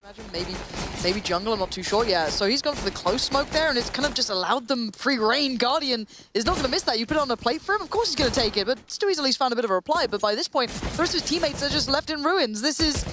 Imagine maybe jungle, I'm not too sure. Yeah, so he's gone for the close smoke there, and it's kind of just allowed them free reign. Guardian is not going to miss that. You put it on a plate for him, of course he's going to take it, but Stewie's at least found a bit of a reply. But by this point, the rest of his teammates are just left in ruins. This is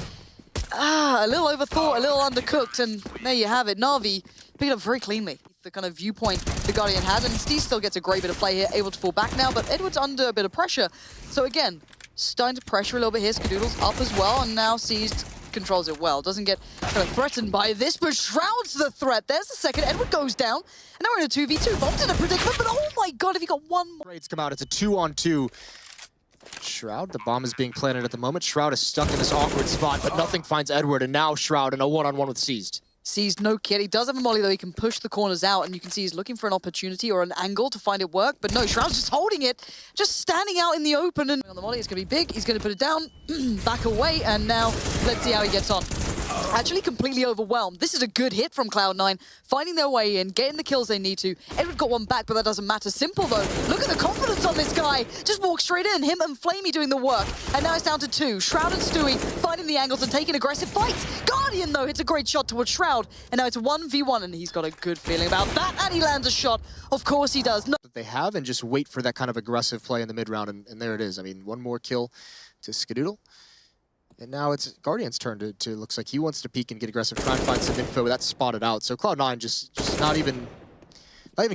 a little overthought, a little undercooked, and there you have it. Na'Vi picked it up very cleanly. The kind of viewpoint the Guardian had, and Steve still gets a great bit of play here, able to fall back now, but Edward's under a bit of pressure. So again, starting to pressure a little bit here. Skadoodle's up as well, and now Seized controls it well. Doesn't get kind of threatened by this, but shrouds the threat. There's the second. Edward goes down, and now we're in a 2v2. Bomb's in a predicament, but oh my god, if he got one more. Raids come out. It's a 2-on-2. Shroud, the bomb is being planted at the moment. Shroud is stuck in this awkward spot, but nothing finds Edward, and now Shroud in a one-on-one with Seized. Seized, no kid. He does have a molly, though. He can push the corners out, and you can see he's looking for an opportunity or an angle to find it work. But no, Shroud's just holding it, just standing out in the open. And on the molly, it's going to be big. He's going to put it down, back away, and now let's see how he gets on. Actually completely overwhelmed. This is a good hit from Cloud9, finding their way in, getting the kills they need to. Edward got one back, but that doesn't matter. Simple, though. Look at the confidence on this guy. Just walk straight in. Him and Flamey doing the work. And now it's down to 2. Shroud and Stewie finding the angles and taking aggressive fights. Guardian, though, hits a great shot towards Shroud. And now it's 1v1, and he's got a good feeling about that. And he lands a shot. Of course he does. No. That they have, and just wait for that kind of aggressive play in the mid-round, and there it is. I mean, one more kill to Skadoodle. And now it's Guardian's turn to looks like he wants to peek and get aggressive, try and find some info. That's spotted out. So Cloud9 just not even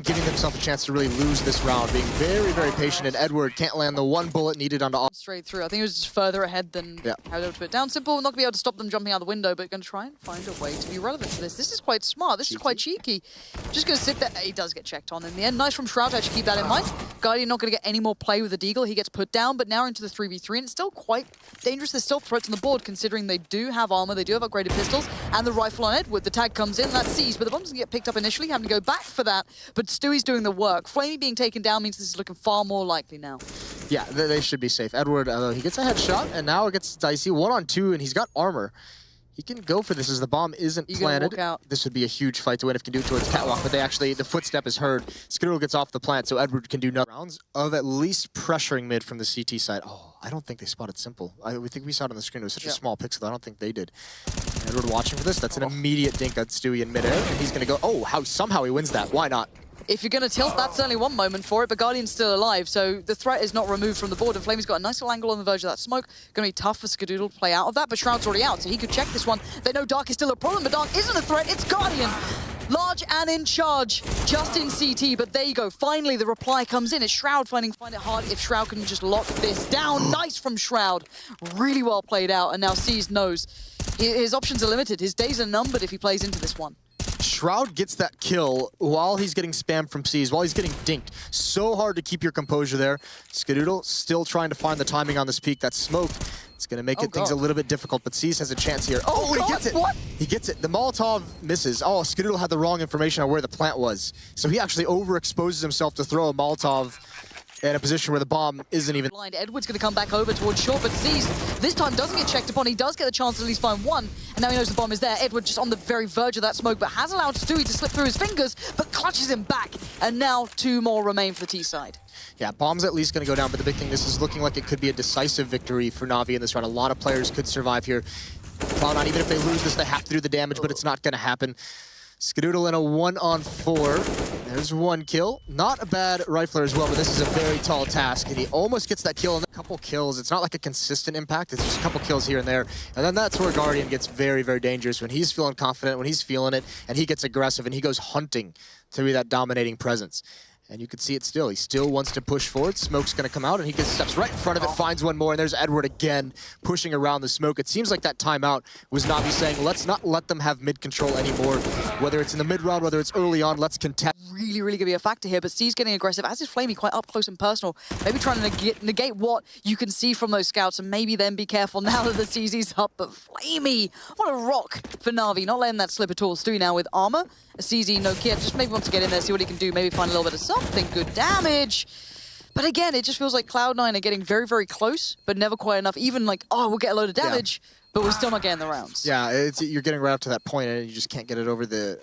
giving himself a chance to really lose this round, being very, very patient, and Edward can't land the one bullet needed onto all. Straight through. I think it was just further ahead than how they would put it down. Simple, not going to be able to stop them jumping out the window, but going to try and find a way to be relevant to this. This is quite smart. This is quite cheeky. Just going to sit there. He does get checked on in the end. Nice from Shroud to actually keep that in mind. Guardian not going to get any more play with the Deagle. He gets put down, but now into the 3v3, and it's still quite dangerous. There's still threats on the board, considering they do have armor, they do have upgraded pistols, and the rifle on Edward. The tag comes in, that's seized, but the bomb doesn't get picked up initially, having to go back for that. But Stewie's doing the work. Flamey being taken down means this is looking far more likely now. Yeah, they should be safe. Edward, he gets a headshot, and now it gets dicey. 1-on-2, and he's got armor. He can go for this as the bomb isn't planted. This would be a huge fight to win if he can do it towards Catwalk, but the footstep is heard. Skadoodle gets off the plant, so Edward can do nothing. Rounds of at least pressuring mid from the CT side. Oh, I don't think they spotted Simple. We think we saw it on the screen. It was such a small pixel. I don't think they did. Edward watching for this. That's an immediate dink on Stewie in midair, and he's going to go, oh, somehow he wins that. Why not? If you're going to tilt, that's certainly one moment for it, but Guardian's still alive, so the threat is not removed from the board, and Flamey's got a nice little angle on the verge of that smoke. Going to be tough for Skadoodle to play out of that, but Shroud's already out, so he could check this one. They know Dark is still a problem, but Dark isn't a threat, it's Guardian. Large and in charge, just in CT, but there you go. Finally, the reply comes in. It's Shroud find it hard if Shroud can just lock this down. Nice from Shroud. Really well played out, and now Seized knows his options are limited. His days are numbered if he plays into this one. Shroud gets that kill while he's getting spammed from Seas, while he's getting dinked. So hard to keep your composure there. Skadoodle still trying to find the timing on this peak. That smoke, it's going to make things a little bit difficult, but Seas has a chance here. Oh, he gets it! What? He gets it. The Molotov misses. Oh, Skadoodle had the wrong information on where the plant was. So he actually overexposes himself to throw a Molotov in a position where the bomb isn't even... Blind. Edward's going to come back over towards short, but Seized this time doesn't get checked upon. He does get the chance to at least find one, and now he knows the bomb is there. Edward just on the very verge of that smoke, but has allowed Stewie to slip through his fingers, but clutches him back, and now 2 more remain for the T side. Yeah, bomb's at least going to go down, but the big thing, this is looking like it could be a decisive victory for Na'Vi in this round. A lot of players could survive here. Cloud9, even if they lose this, they have to do the damage, but it's not going to happen. Skadoodle in a 1-on-4. There's 1 kill. Not a bad rifler as well, but this is a very tall task, and he almost gets that kill in a couple kills. It's not like a consistent impact. It's just a couple kills here and there. And then that's where Guardian gets very, very dangerous, when he's feeling confident, when he's feeling it, and he gets aggressive, and he goes hunting to be that dominating presence. And you can see it still. He still wants to push forward. Smoke's going to come out, and he gets steps right in front of it, finds one more, and there's Edward again pushing around the smoke. It seems like that timeout was Na'Vi saying, let's not let them have mid-control anymore. Whether it's in the mid-round, whether it's early on, let's contest. Really going to be a factor here, but Steve's getting aggressive, as is Flamey, quite up close and personal. Maybe trying to negate what you can see from those scouts, and maybe then be careful now that the CZ's up. But Flamey, what a rock for Na'Vi, not letting that slip at all. Stewie now with armor. A CZ, no kit, just maybe wants to get in there, see what he can do, maybe find a little bit of something, good damage. But again, it just feels like Cloud9 are getting very, very close, but never quite enough. Even like, oh, we'll get a load of damage, but we're still not getting the rounds. Yeah, you're getting right up to that point, and you just can't get it over the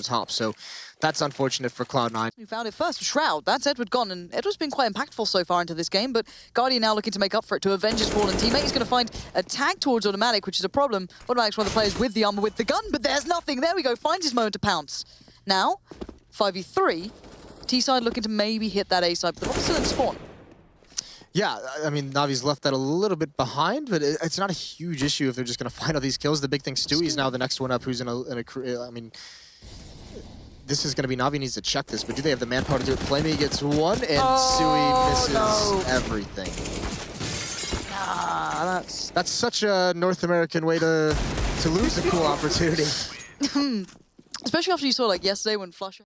top. So that's unfortunate for Cloud9. We found it first. Shroud. That's Edward gone, and Edward's been quite impactful so far into this game, but Guardian now looking to make up for it to avenge his fallen teammate. He's going to find a tag towards Automatic, which is a problem. Automatic's one of the players with the armor, with the gun, but there's nothing. There we go. Finds his moment to pounce. Now, 5v3. T-side looking to maybe hit that A-side, but they're still in spawn. Yeah, I mean, Navi's left that a little bit behind, but it's not a huge issue if they're just going to find all these kills. The big thing, Stewie's now the next one up, who's in a I mean, this is going to be Navi needs to check this, but do they have the manpower to do it? Flamey gets one, and Stewie misses everything. Nah, that's such a North American way to lose a cool opportunity. Especially after you saw, like, yesterday when Flush...